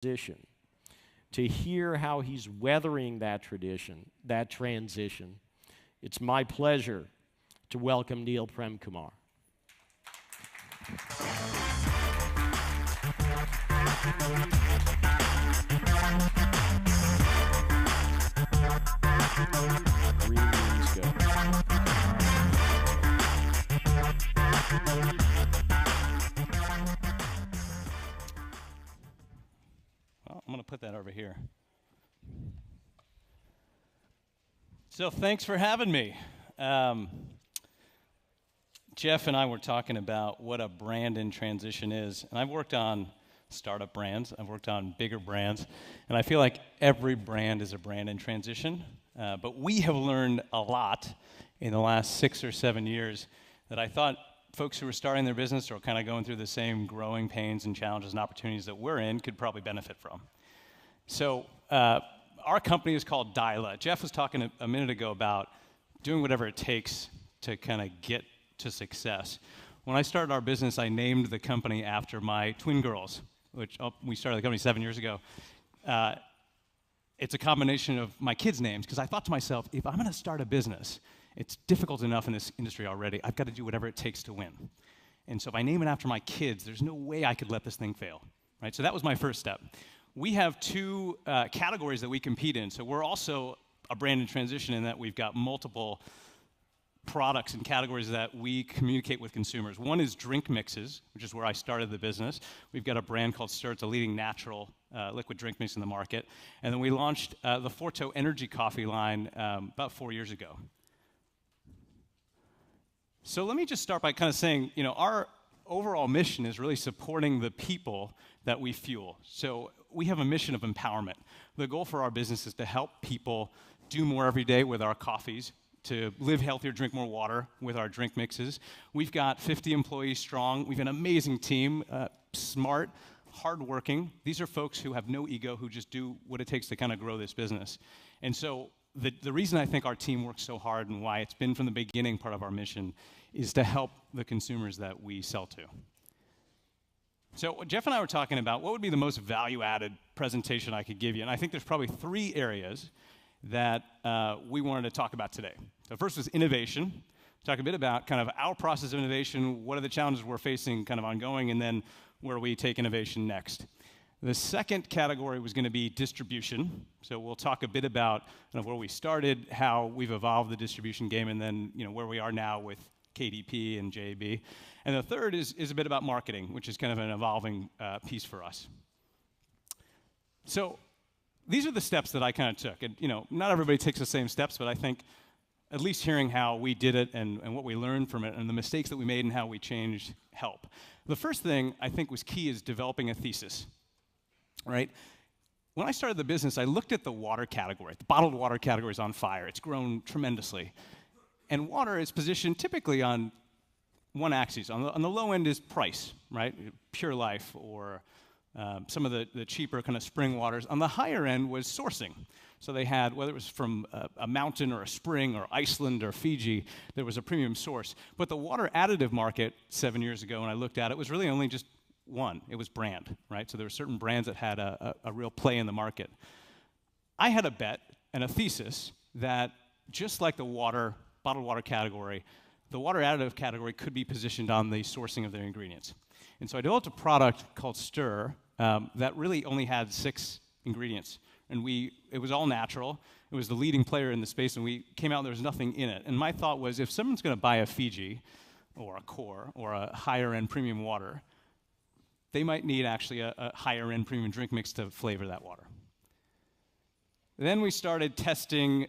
transition, to hear how he's weathering that transition, it's my pleasure to welcome Neel Premkumar. Green means go. Well, I'm going to put that over here. So thanks for having me. Jeff and I were talking about what a brand in transition is, and I've worked on startup brands, I've worked on bigger brands, and I feel like every brand is a brand in transition, but we have learned a lot in the last 6 or 7 years that I thought folks who were starting their business or kind of going through the same growing pains and challenges and opportunities that we're in could probably benefit from. So our company is called Dyla. Jeff was talking a minute ago about doing whatever it takes to kind of get to success. When I started our business, I named the company after my twin girls, which we started the company 7 years ago. It's a combination of my kids' names, because I thought to myself, if I'm going to start a business, it's difficult enough in this industry already. I've got to do whatever it takes to win. And so if I name it after my kids, there's no way I could let this thing fail, right? So that was my first step. We have two categories that we compete in. So we're also a brand in transition in that we've got multiple products and categories that we communicate with consumers. One is drink mixes, which is where I started the business. We've got a brand called Stir. It's a leading natural liquid drink mix in the market. And then we launched the FORTO energy coffee line about 4 years ago. So let me just start by kind of saying, our overall mission is really supporting the people that we fuel. So we have a mission of empowerment. The goal for our business is to help people do more every day with our coffees, to live healthier, drink more water with our drink mixes. We've got 50 employees strong. We have an amazing team, smart, hardworking. These are folks who have no ego, who just do what it takes to kind of grow this business. And so the reason I think our team works so hard and why it's been from the beginning part of our mission is to help the consumers that we sell to. So Jeff and I were talking about what would be the most value-added presentation I could give you, and I think there's probably 3 areas that we wanted to talk about today. So first was innovation. Talk a bit about kind of our process of innovation, what are the challenges we're facing kind of ongoing, and then where we take innovation next. The second category was going to be distribution. So we'll talk a bit about kind of where we started, how we've evolved the distribution game, and then where we are now with KDP and JAB. And the third is a bit about marketing, which is kind of an evolving piece for us. So these are the steps that I kind of took. And not everybody takes the same steps, but I think at least hearing how we did it and what we learned from it and the mistakes that we made and how we changed help. The first thing I think was key is developing a thesis, right? When I started the business, I looked at the water category. The bottled water category is on fire. It's grown tremendously. And water is positioned typically on one axis. On the low end is price, right? Pure Life or some of the cheaper kind of spring waters. On the higher end was sourcing. So they had, whether it was from a mountain or a spring or Iceland or Fiji, there was a premium source. But the water additive market 7 years ago, when I looked at it, was really only just one. It was brand, right? So there were certain brands that had a real play in the market. I had a bet and a thesis that just like the bottled water category, the water additive category could be positioned on the sourcing of their ingredients. And so I developed a product called Stir that really only had 6 ingredients. And it was all natural. It was the leading player in the space, and we came out and there was nothing in it. And my thought was, if someone's going to buy a Fiji or a Core or a higher-end premium water, they might need actually a higher-end premium drink mix to flavor that water. Then we started testing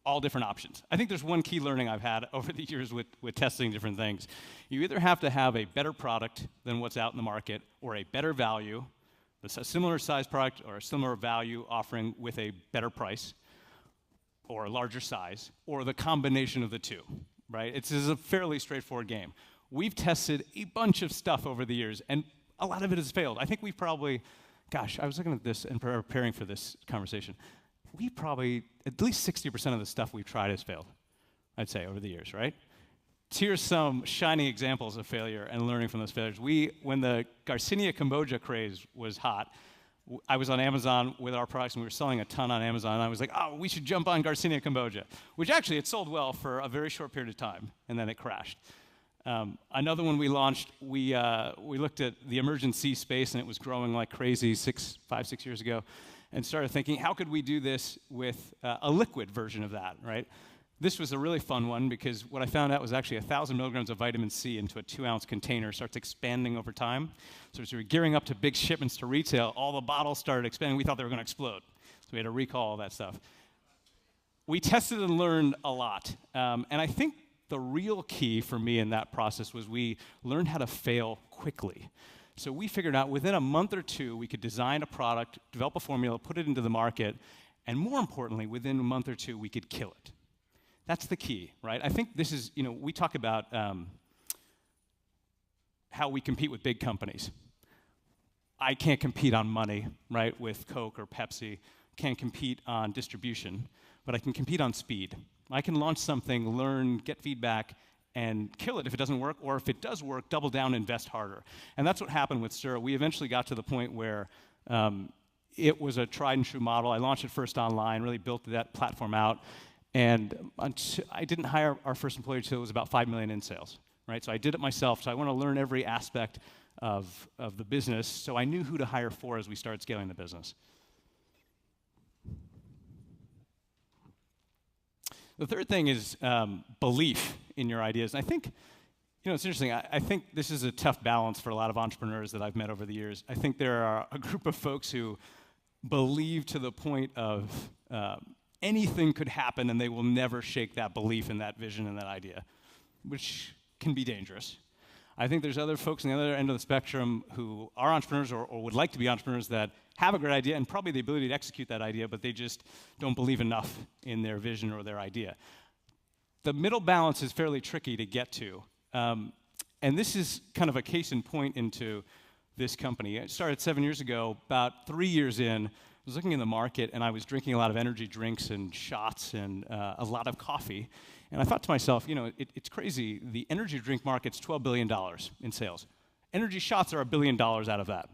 all different options. I think there's one key learning I've had over the years with testing different things. You either have to have a better product than what's out in the market or a better value, a similar size product or a similar value offering with a better price or a larger size, or the combination of the two, right? It's a fairly straightforward game. We've tested a bunch of stuff over the years, and a lot of it has failed. I think we probably, I was looking at this and preparing for this conversation. We probably, at least 60% of the stuff we've tried has failed, I'd say, over the years, right? here's some shining examples of failure and learning from those failures. When the Garcinia Kombucha craze was hot, I was on Amazon with our products, and we were selling a ton on Amazon, and I was like, oh, we should jump on Garcinia Kombucha, which actually it sold well for a very short period of time, and then it crashed. Another one we launched, we looked at the emergency space, and it was growing like crazy 5, 6 years ago, and started thinking, how could we do this with a liquid version of that, right? This was a really fun one because what I found out was actually 1,000 milligrams of vitamin C into a 2-ounce container starts expanding over time. So as we were gearing up to big shipments to retail, all the bottles started expanding. We thought they were going to explode. So we had to recall all that stuff. We tested and learned a lot. And I think the real key for me in that process was we learned how to fail quickly. So we figured out within a month or two, we could design a product, develop a formula, put it into the market, and more importantly, within a month or two, we could kill it. That's the key, right? I think this is, we talk about how we compete with big companies. I can't compete on money, right, with Coke or Pepsi. Can't compete on distribution, but I can compete on speed. I can launch something, learn, get feedback, and kill it if it doesn't work, or if it does work, double down, invest harder. And that's what happened with Stir. We eventually got to the point where it was a tried and true model. I launched it first online, really built that platform out. And I didn't hire our first employee until it was about $5 million in sales, right? So I did it myself. So I want to learn every aspect of the business, so I knew who to hire for as we started scaling the business. The third thing is belief in your ideas. And I think, it's interesting. I think this is a tough balance for a lot of entrepreneurs that I've met over the years. I think there are a group of folks who believe to the point of anything could happen, and they will never shake that belief in that vision and that idea, which can be dangerous. I think there's other folks on the other end of the spectrum who are entrepreneurs or would like to be entrepreneurs that have a great idea and probably the ability to execute that idea, but they just don't believe enough in their vision or their idea. The middle balance is fairly tricky to get to, and this is kind of a case in point into this company. It started 7 years ago. About 3 years in, I was looking in the market, and I was drinking a lot of energy drinks and shots and a lot of coffee. And I thought to myself, it's crazy. The energy drink market's $12 billion in sales. Energy shots are $1 billion out of that.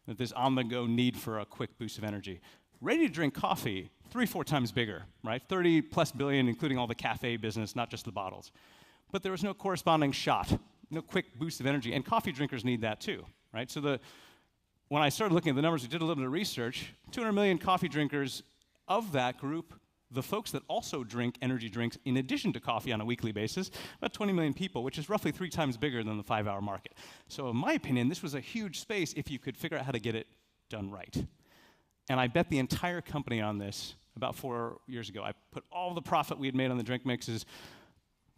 This on-the-go need for a quick boost of energy. Ready-to-drink coffee, 3-4 times bigger, right? 30+ billion, including all the cafe business, not just the bottles. But there was no corresponding shot, no quick boost of energy. And coffee drinkers need that too, right? So when I started looking at the numbers, we did a little bit of research, 200 million coffee drinkers. Of that group, the folks that also drink energy drinks in addition to coffee on a weekly basis, about 20 million people, which is roughly 3 times bigger than the 5-hour market. So in my opinion, this was a huge space if you could figure out how to get it done right. And I bet the entire company on this about 4 years ago. I put all the profit we had made on the drink mixes,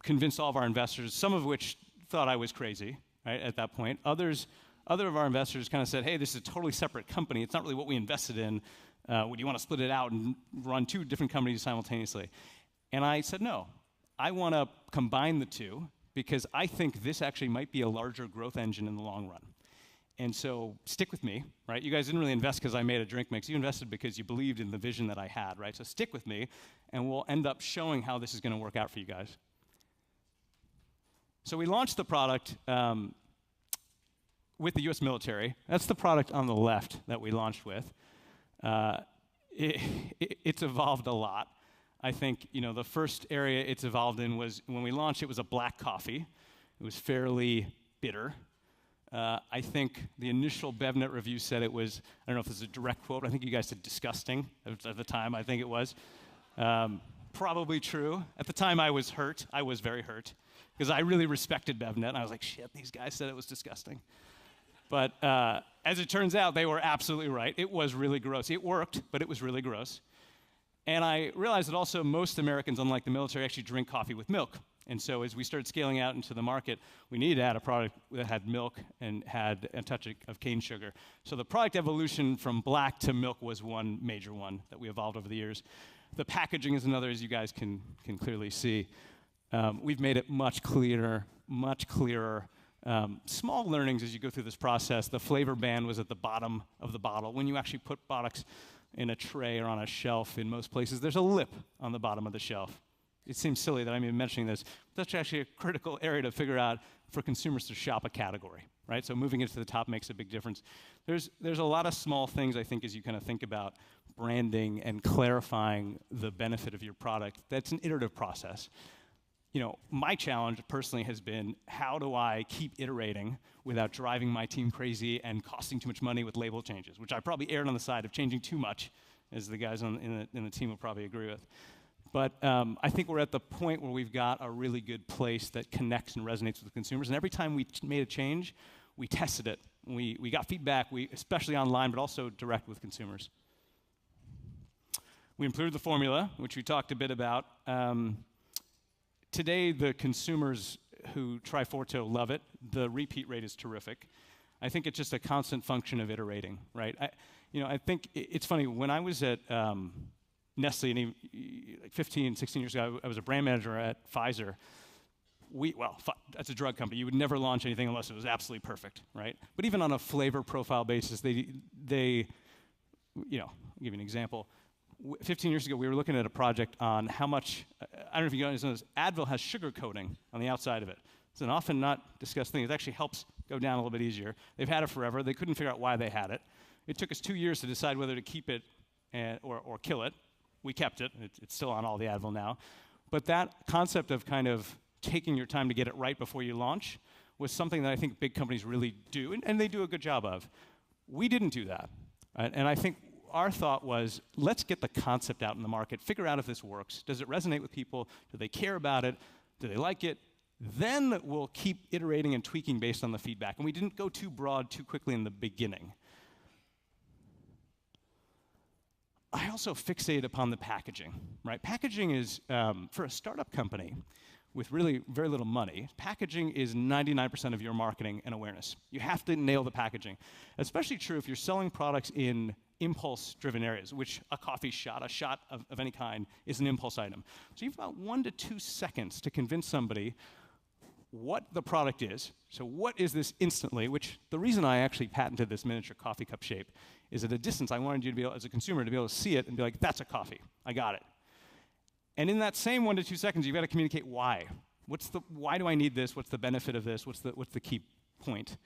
convinced all of our investors, some of which thought I was crazy, right, at that point. Other of our investors kind of said, hey, this is a totally separate company. It's not really what we invested in. Would you want to split it out and run 2 different companies simultaneously? And I said, no. I want to combine the two because I think this actually might be a larger growth engine in the long run. And so stick with me, right? You guys didn't really invest because I made a drink mix. You invested because you believed in the vision that I had, right? So stick with me, and we'll end up showing how this is going to work out for you guys. So we launched the product with the U.S. military. That's the product on the left that we launched with. It's evolved a lot. I think the first area it's evolved in was when we launched. It was a black coffee. It was fairly bitter. I think the initial BevNet review said it was. I don't know if this is a direct quote. I think you guys said disgusting at the time. I think it was probably true. At the time, I was hurt. I was very hurt because I really respected BevNet. And I was like, shit, these guys said it was disgusting. But as it turns out, they were absolutely right. It was really gross. It worked, but it was really gross. And I realized that also most Americans, unlike the military, actually drink coffee with milk. And so as we started scaling out into the market, we needed to add a product that had milk and had a touch of cane sugar. So the product evolution from black to milk was one major one that we evolved over the years. The packaging is another, as you guys can clearly see. We've made it much clearer, much clearer. Small learnings as you go through this process. The flavor band was at the bottom of the bottle. When you actually put products in a tray or on a shelf in most places, there's a lip on the bottom of the shelf. it seems silly that I'm even mentioning this, but that's actually a critical area to figure out for consumers to shop a category, right? So moving it to the top makes a big difference. There's a lot of small things, I think, as you kind of think about branding and clarifying the benefit of your product. That's an iterative process. You know, my challenge personally has been, how do I keep iterating without driving my team crazy and costing too much money with label changes, which I probably erred on the side of changing too much, as the guys in the team will probably agree with. But I think we're at the point where we've got a really good place that connects and resonates with consumers. And every time we made a change, we tested it. We got feedback, especially online, but also direct with consumers. We improved the formula, which we talked a bit about. Today, the consumers who try FORTO love it. The repeat rate is terrific. I think it's just a constant function of iterating, right? I think it's funny, when I was at Nestle, like 15, 16 years ago, I was a brand manager at Pfizer. That's a drug company. You would never launch anything unless it was absolutely perfect, right? But even on a flavor profile basis, I'll give you an example. 15 years ago, we were looking at a project on how much, I don't know if you guys know this, Advil has sugar coating on the outside of it. It's an often not discussed thing. It actually helps go down a little bit easier. They've had it forever. They couldn't figure out why they had it. It took us 2 years to decide whether to keep it or kill it. We kept it. It's still on all the Advil now. But that concept of kind of taking your time to get it right before you launch was something that I think big companies really do, and they do a good job of. We didn't do that. Right? And I think our thought was, let's get the concept out in the market, figure out if this works. Does it resonate with people? Do they care about it? Do they like it? Then we'll keep iterating and tweaking based on the feedback. And we didn't go too broad too quickly in the beginning. I also fixate upon the packaging, right? Packaging is, for a startup company with really very little money, packaging is 99% of your marketing and awareness. You have to nail the packaging. Especially true if you're selling products in impulse-driven areas, which a coffee shot, a shot of any kind, is an impulse item. So you've about 1 to 2 seconds to convince somebody what the product is. So what is this instantly, which the reason I actually patented this miniature coffee cup shape is at a distance I wanted you to be able, as a consumer, to be able to see it and be like, that's a coffee, I got it. And in that same 1 to 2 seconds, you've got to communicate why. Why do I need this? What's the benefit of this? What's the key point?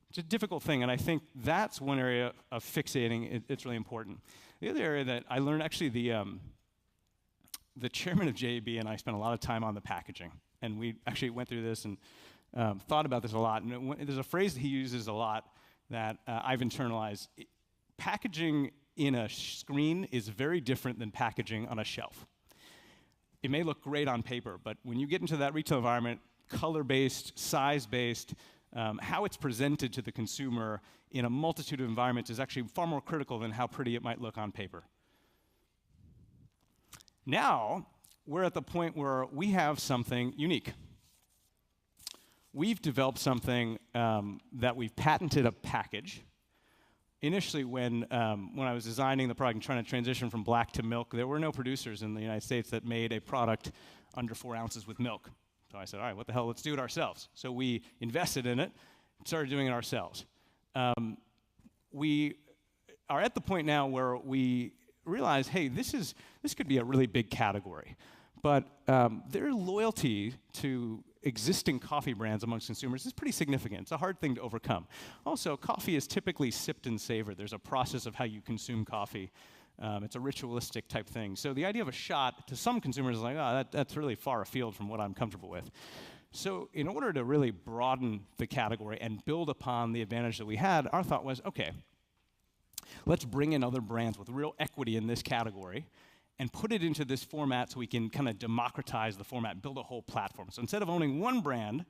It's a difficult thing, and I think that's one area of fixating. It's really important. The other area that I learned, actually, the chairman of JAB and I spent a lot of time on the packaging, and we actually went through this and thought about this a lot. And there's a phrase that he uses a lot that I've internalized. Packaging in a screen is very different than packaging on a shelf. It may look great on paper, but when you get into that retail environment, color-based, size-based, how it's presented to the consumer in a multitude of environments is actually far more critical than how pretty it might look on paper. Now, we're at the point where we have something unique. We've developed something that we've patented a package. Initially, when I was designing the product and trying to transition from black to milk, there were no producers in the United States that made a product under 4 ounces with milk. So I said, all right, what the hell, let's do it ourselves. So we invested in it, started doing it ourselves. We are at the point now where we realize, hey, this could be a really big category. But their loyalty to existing coffee brands amongst consumers is pretty significant. It's a hard thing to overcome. Also, coffee is typically sipped and savored. There's a process of how you consume coffee. It's a ritualistic type thing. So the idea of a shot, to some consumers, is like, oh, that's really far afield from what I'm comfortable with. So in order to really broaden the category and build upon the advantage that we had, our thought was, okay, let's bring in other brands with real equity in this category and put it into this format so we can kind of democratize the format, build a whole platform. So instead of owning one brand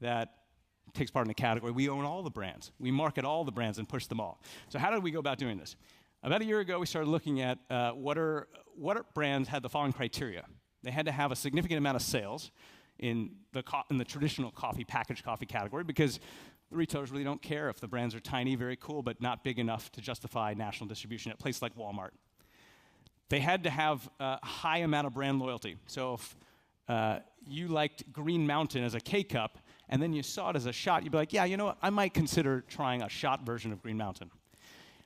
that takes part in the category, we own all the brands. We market all the brands and push them all. So how did we go about doing this? About a year ago, we started looking at what brands had the following criteria. They had to have a significant amount of sales in the traditional packaged coffee category, because the retailers really don't care if the brands are tiny, very cool, but not big enough to justify national distribution at places like Walmart. They had to have a high amount of brand loyalty. So if you liked Green Mountain as a K-cup, and then you saw it as a shot, you'd be like, yeah, you know what, I might consider trying a shot version of Green Mountain.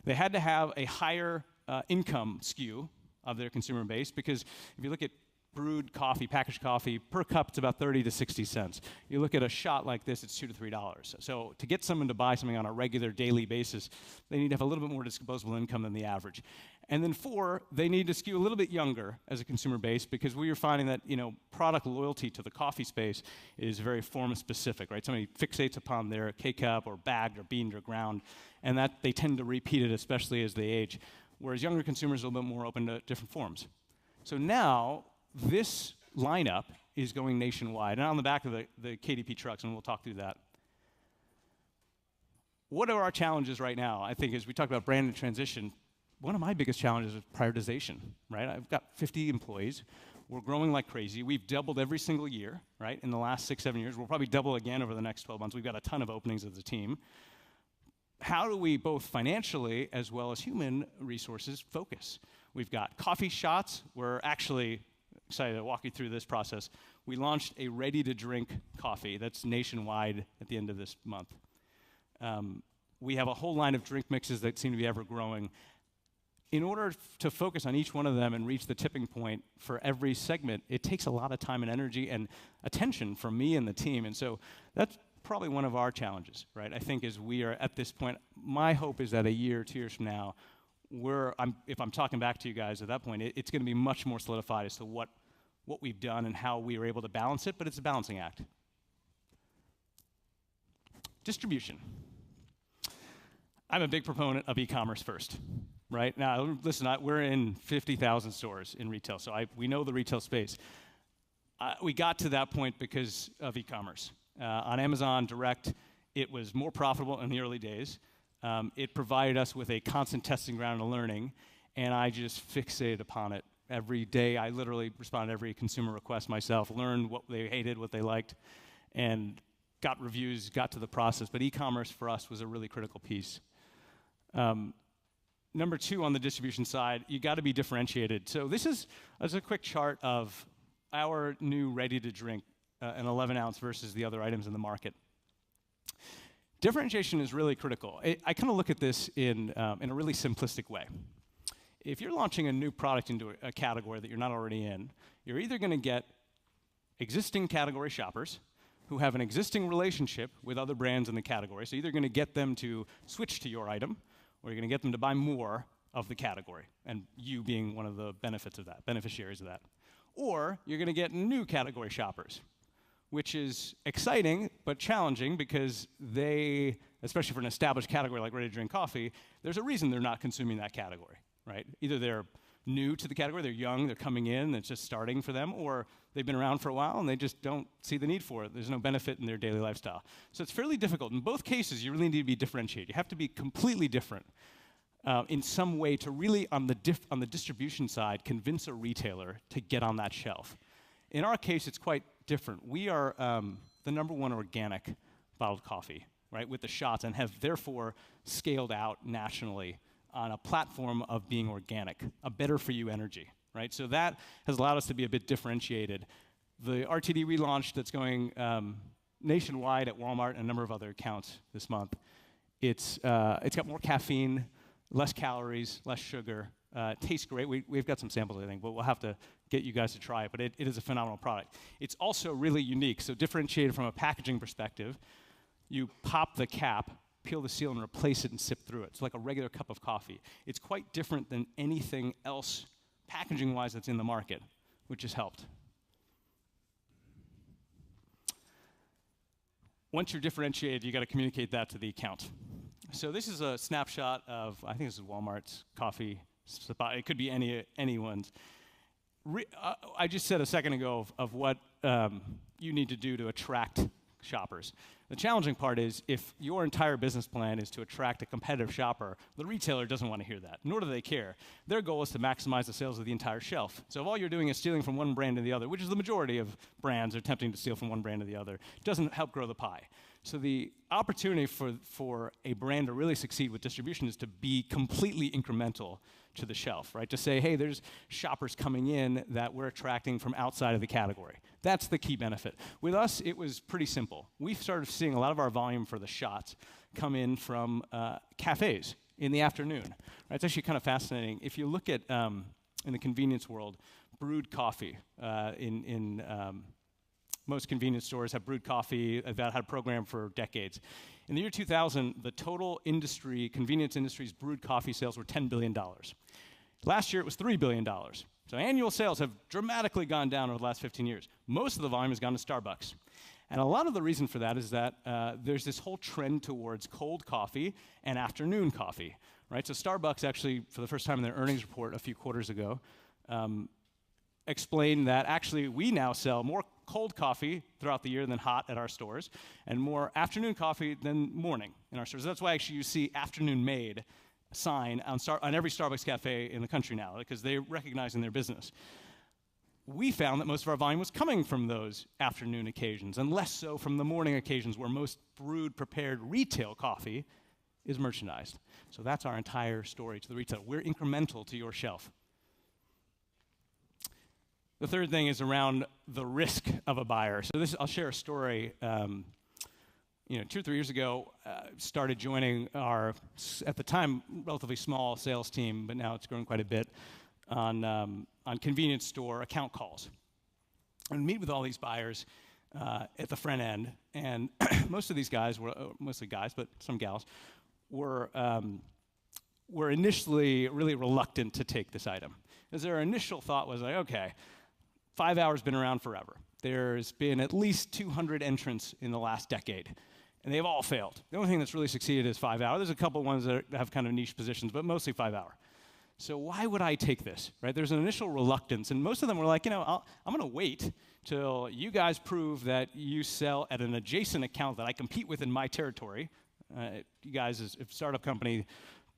They had to have a higher income skew of their consumer base, because if you look at brewed coffee, packaged coffee, per cup, it's about 30 to 60 cents. You look at a shot like this, it's $2 to $3. So to get someone to buy something on a regular daily basis, they need to have a little bit more disposable income than the average. And then 4, they need to skew a little bit younger as a consumer base, because we are finding that, product loyalty to the coffee space is very form specific, right? Somebody fixates upon their K-cup or bagged or beaned or ground, and that they tend to repeat it, especially as they age, whereas younger consumers are a little bit more open to different forms. So now, this lineup is going nationwide, and on the back of the KDP trucks, and we'll talk through that. What are our challenges right now? I think as we talk about brand and transition, one of my biggest challenges is prioritization, right? I've got 50 employees. We're growing like crazy. We've doubled every single year, right? In the last 6, 7 years. We'll probably double again over the next 12 months. We've got a ton of openings as a team. How do we, both financially as well as human resources, focus? We've got coffee shots. We're actually excited to walk you through this process. We launched a ready-to-drink coffee that's nationwide at the end of this month. We have a whole line of drink mixes that seem to be ever-growing. In order to focus on each one of them and reach the tipping point for every segment, it takes a lot of time and energy and attention from me and the team. And so that's probably one of our challenges, right? I think as we are at this point, my hope is that a year, 2 years from now, if I'm talking back to you guys at that point, it's going to be much more solidified as to what we've done and how we were able to balance it, but it's a balancing act. Distribution. I'm a big proponent of e-commerce first, right? Now, listen, we're in 50,000 stores in retail, so we know the retail space. We got to that point because of e-commerce. On Amazon Direct, it was more profitable in the early days. It provided us with a constant testing ground and learning, and I just fixated upon it. Every day, I literally responded to every consumer request myself, learned what they hated, what they liked, and got reviews, got to the process. But e-commerce for us was a really critical piece. Number 2 on the distribution side, you got to be differentiated. So this is a quick chart of our new ready-to-drink, an 11-ounce versus the other items in the market. Differentiation is really critical. I kind of look at this in a really simplistic way. If you're launching a new product into a category that you're not already in, you're either going to get existing category shoppers who have an existing relationship with other brands in the category. So you're either going to get them to switch to your item, or you're going to get them to buy more of the category, and you being one of the beneficiaries of that. Or you're going to get new category shoppers, which is exciting but challenging because they, especially for an established category like ready-to-drink coffee, there's a reason they're not consuming that category, right? Either they're new to the category, they're young, they're coming in, and it's just starting for them, or they've been around for a while and they just don't see the need for it. There's no benefit in their daily lifestyle. So it's fairly difficult. In both cases, you really need to be differentiated. You have to be completely different in some way to really, on the distribution side, convince a retailer to get on that shelf. In our case, it's quite different. We are the #1 organic bottled coffee, right, with the shots, and have therefore scaled out nationally on a platform of being organic, a better-for-you energy, right? So that has allowed us to be a bit differentiated. The RTD we launched that's going nationwide at Walmart and a number of other accounts this month, it's got more caffeine, less calories, less sugar. It tastes great. We've got some samples, I think, but we'll have to get you guys to try it. But it is a phenomenal product. It's also really unique, so differentiated from a packaging perspective. You pop the cap, peel the seal, and replace it and sip through it. It's like a regular cup of coffee. It's quite different than anything else packaging-wise that's in the market, which has helped. Once you're differentiated, you got to communicate that to the account. So this is a snapshot of, I think this is Walmart's coffee spot. It could be anyone's. I just said a second ago of what you need to do to attract shoppers. The challenging part is if your entire business plan is to attract a competitive shopper, the retailer doesn't want to hear that, nor do they care. Their goal is to maximize the sales of the entire shelf. So if all you're doing is stealing from one brand to the other, which is the majority of brands are attempting to steal from one brand to the other, it doesn't help grow the pie. So the opportunity for a brand to really succeed with distribution is to be completely incremental to the shelf, right? To say, hey, there's shoppers coming in that we're attracting from outside of the category. That's the key benefit. With us, it was pretty simple. We started seeing a lot of our volume for the shots come in from cafes in the afternoon. Right? It's actually kind of fascinating. If you look at, in the convenience world, brewed coffee. Most convenience stores have brewed coffee. They've had a program for decades. In the year 2000, the total industry, convenience industry's brewed coffee sales were $10 billion. Last year, it was $3 billion. So annual sales have dramatically gone down over the last 15 years. Most of the volume has gone to Starbucks. And a lot of the reason for that is that there's this whole trend towards cold coffee and afternoon coffee, right? So Starbucks actually, for the first time in their earnings report a few quarters ago, explained that actually we now sell more cold coffee throughout the year than hot at our stores, and more afternoon coffee than morning in our stores. That's why actually you see afternoon made sign on every Starbucks cafe in the country now, because they recognize in their business. We found that most of our volume was coming from those afternoon occasions, and less so from the morning occasions where most brewed, prepared retail coffee is merchandised. So that's our entire story to the retailer. We're incremental to your shelf. The third thing is around the risk of a buyer. So I'll share a story. 2 or 3 years ago, started joining our, at the time, relatively small sales team, but now it's grown quite a bit, on convenience store account calls. And meet with all these buyers at the front end. And most of these guys were, mostly guys, but some gals, were initially really reluctant to take this item. Because their initial thought was like, okay, 5 hours been around forever. There's been at least 200 entrants in the last decade, and they've all failed. The only thing that's really succeeded is 5 hour. There's a couple ones that have kind of niche positions, but mostly 5 hour. So why would I take this, right? There's an initial reluctance, and most of them were like, I'm going to wait till you guys prove that you sell at an adjacent account that I compete with in my territory. You guys, as a startup company,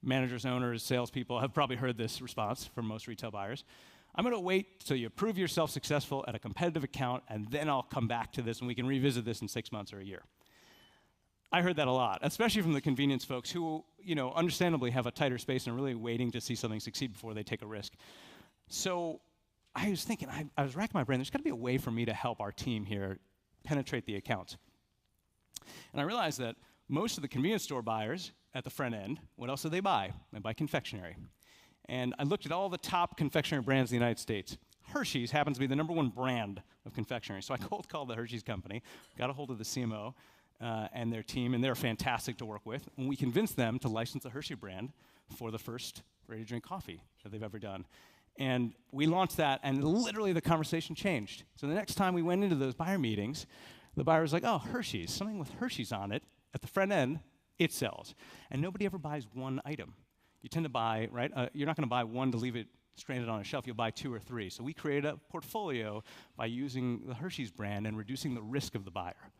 managers, owners, salespeople have probably heard this response from most retail buyers. I'm going to wait till you prove yourself successful at a competitive account, and then I'll come back to this, and we can revisit this in 6 months or a year. I heard that a lot, especially from the convenience folks who, understandably have a tighter space and are really waiting to see something succeed before they take a risk. So I was thinking, I was racking my brain, there's got to be a way for me to help our team here penetrate the accounts. And I realized that most of the convenience store buyers at the front end, what else do they buy? They buy confectionery. And I looked at all the top confectionery brands in the United States. Hershey's happens to be the #1 brand of confectionery. So I cold called the Hershey's company, got a hold of the CMO and their team, and they're fantastic to work with. And we convinced them to license the Hershey brand for the first ready-to-drink coffee that they've ever done. And we launched that, and literally the conversation changed. So the next time we went into those buyer meetings, the buyer was like, oh, Hershey's, something with Hershey's on it. At the front end, it sells. And nobody ever buys one item. You tend to buy, right? You're not going to buy one to leave it stranded on a shelf. You'll buy 2 or 3. So we created a portfolio by using the Hershey's brand and reducing the risk of the buyer.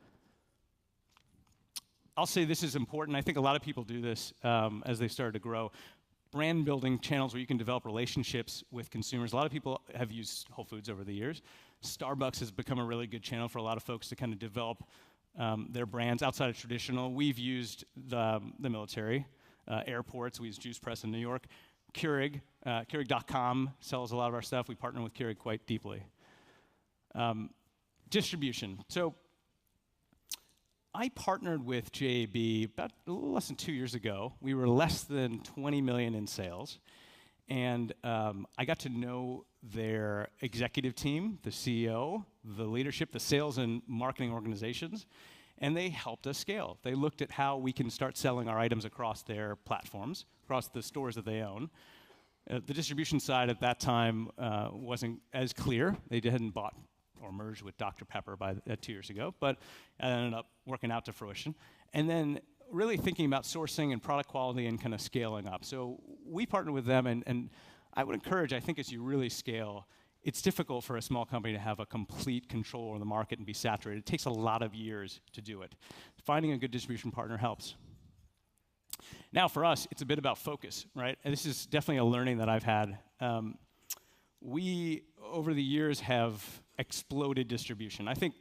I'll say this is important. I think a lot of people do this as they started to grow. Brand building channels where you can develop relationships with consumers. A lot of people have used Whole Foods over the years. Starbucks has become a really good channel for a lot of folks to kind of develop their brands outside of traditional. We've used the military. Airports, we use Juice Press in New York. Keurig, Keurig.com sells a lot of our stuff. We partner with Keurig quite deeply. Distribution. So I partnered with JAB about a little less than 2 years ago. We were less than 20 million in sales. And I got to know their executive team, the CEO, the leadership, the sales and marketing organizations. And they helped us scale. They looked at how we can start selling our items across their platforms, across the stores that they own. The distribution side at that time wasn't as clear. They hadn't bought or merged with Dr. Pepper 2 years ago, but it ended up working out to fruition. And then really thinking about sourcing and product quality and kind of scaling up. So we partnered with them, and I would encourage, I think as you really scale, it's difficult for a small company to have a complete control over the market and be saturated. It takes a lot of years to do it. Finding a good distribution partner helps. Now for us, it's a bit about focus, right? And this is definitely a learning that I've had. We, over the years, have exploded distribution. I think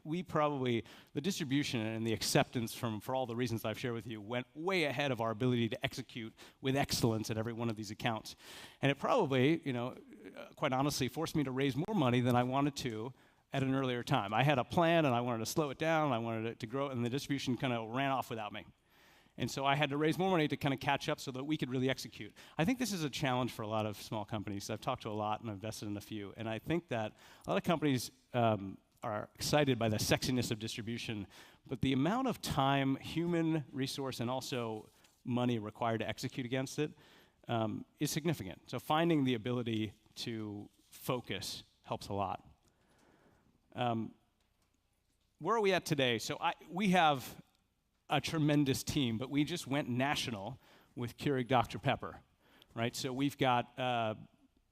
we probably, the distribution and the acceptance for all the reasons I've shared with you, went way ahead of our ability to execute with excellence at every one of these accounts. And it probably, quite honestly, forced me to raise more money than I wanted to at an earlier time. I had a plan, and I wanted to slow it down, I wanted it to grow, and the distribution kind of ran off without me. And so I had to raise more money to kind of catch up so that we could really execute. I think this is a challenge for a lot of small companies. I've talked to a lot and I've invested in a few. And I think that a lot of companies are excited by the sexiness of distribution, but the amount of time, human resource, and also money required to execute against it is significant. So finding the ability to focus helps a lot. Where are we at today? So we have a tremendous team, but we just went national with Keurig Dr. Pepper, right? So we've got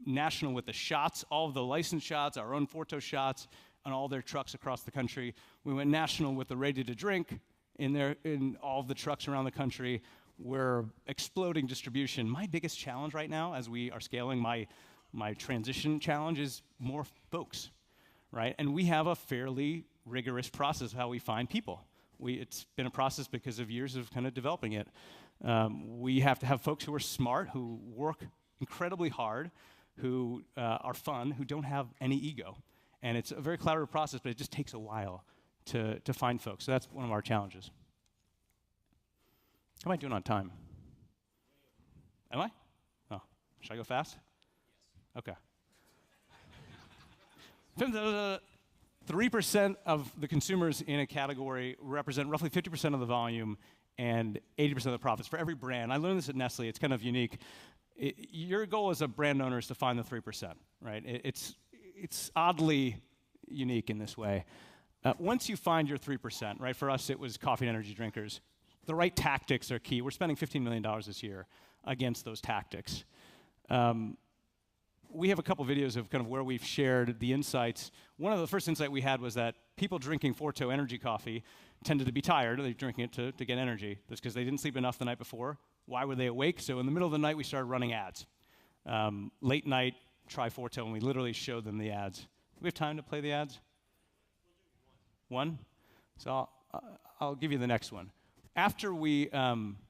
national with the shots, all of the licensed shots, our own FORTO shots, on all their trucks across the country. We went national with the ready-to-drink in all of the trucks around the country. We're exploding distribution. My biggest challenge right now, as we are scaling, my transition challenge is more folks, right? And we have a fairly rigorous process of how we find people. It's been a process because of years of kind of developing it. We have to have folks who are smart, who work incredibly hard, who are fun, who don't have any ego. And it's a very collaborative process, but it just takes a while to find folks. So that's one of our challenges. How am I doing on time? Am I? Oh, should I go fast? Yes. Okay. 3% of the consumers in a category represent roughly 50% of the volume and 80% of the profits for every brand. I learned this at Nestle. It's kind of unique. Your goal as a brand owner is to find the 3%, right? It's oddly unique in this way. Once you find your 3%, right? For us, it was coffee and energy drinkers. The right tactics are key. We're spending $15 million this year against those tactics. We have a couple videos of kind of where we've shared the insights. One of the first insight we had was that people drinking FORTO energy coffee tended to be tired. They're drinking it to get energy. That's because they didn't sleep enough the night before. Why were they awake? So in the middle of the night, we started running ads. Late night, try FORTO, and we literally showed them the ads. Do we have time to play the ads? One? So I'll give you the next one. After we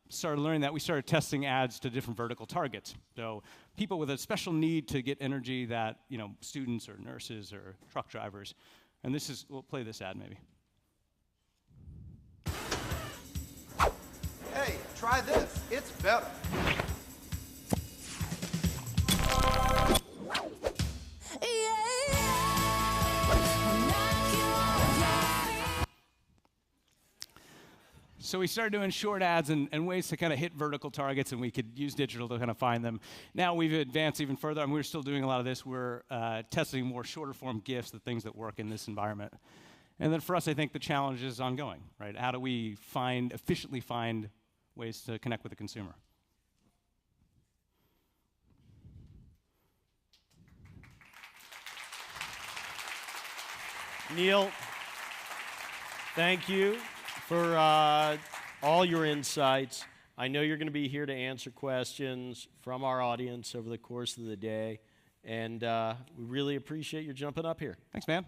started learning that, we started testing ads to different vertical targets. So people with a special need to get energy that, students or nurses or truck drivers. And we'll play this ad maybe. Hey, try this. It's better. So we started doing short ads and ways to kind of hit vertical targets, and we could use digital to kind of find them. Now we've advanced even further, and we're still doing a lot of this. We're testing more shorter form GIFs, the things that work in this environment. And then for us, I think the challenge is ongoing, right? How do we efficiently find ways to connect with the consumer? Neel, thank you for all your insights. I know you're going to be here to answer questions from our audience over the course of the day, and we really appreciate you jumping up here. Thanks, man.